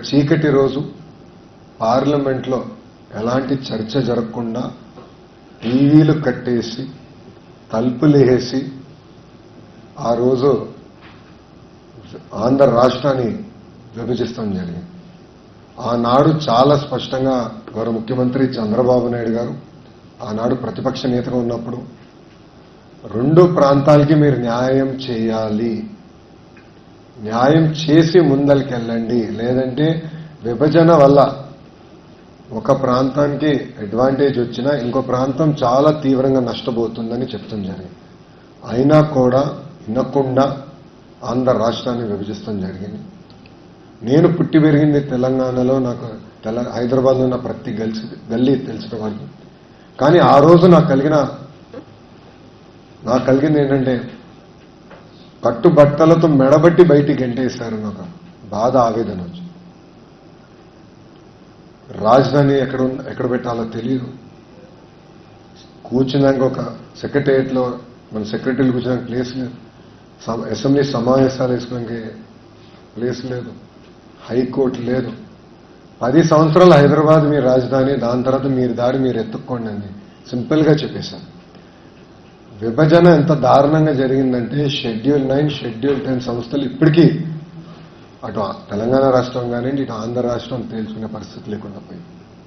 చీకటి రోజు పార్లమెంట్లో ఎలాంటి చర్చ జరగకుండా టీవీలు కట్టేసి తలుపులు వేసి ఆ రోజు ఆంధ్ర రాష్ట్రాన్ని విభజిస్తాం జరిగింది. ఆనాడు చాలా స్పష్టంగా గౌరవ ముఖ్యమంత్రి చంద్రబాబు నాయుడు గారు ఆనాడు ప్రతిపక్ష నేతగా ఉన్నప్పుడు రెండు ప్రాంతాలకి మీరు న్యాయం చేయాలి, న్యాయం చేసి ముందరికెళ్ళండి, లేదంటే విభజన వల్ల ఒక ప్రాంతానికి అడ్వాంటేజ్ వచ్చినా ఇంకో ప్రాంతం చాలా తీవ్రంగా నష్టపోతుందని చెప్తాం జరిగింది. అయినా కూడా వినకుండా ఆంధ్ర రాష్ట్రాన్ని విభజిస్తాం జరిగింది. నేను పుట్టి పెరిగింది తెలంగాణలో, నాకు హైదరాబాద్లో ఉన్న ప్రతి గల్లీ తెలిసిన వాళ్ళు. కానీ ఆ రోజు నాకు కలిగింది ఏంటంటే కట్టుబట్టలతో మెడబట్టి బయటికి గెంటేశారు. నాకు బాధ, ఆవేదన వచ్చి రాజధాని ఎక్కడ పెట్టాలో తెలియదు. కూర్చున్నాక ఒక సెక్రటేరియట్లో మన సెక్రటరీలు కూర్చున్నాక ప్లేస్ లేదు, అసెంబ్లీ సమావేశాలు వేసుకోవడానికి ప్లేస్ లేదు, హైకోర్టు లేదు. 10 సంవత్సరాలు హైదరాబాద్ మీ రాజధాని, దాని తర్వాత మీరు దారి మీరు ఎత్తుక్కోండి అని సింపుల్గా చెప్పేశాను. విభజన ఎంత దారుణంగా జరిగిందంటే షెడ్యూల్ 9, షెడ్యూల్ 10 సంస్థలు ఇప్పటికీ అటు తెలంగాణ రాష్ట్రం కానివ్వండి, ఇటు ఆంధ్ర రాష్ట్రం తేల్చుకునే పరిస్థితి లేకుండా పోయింది.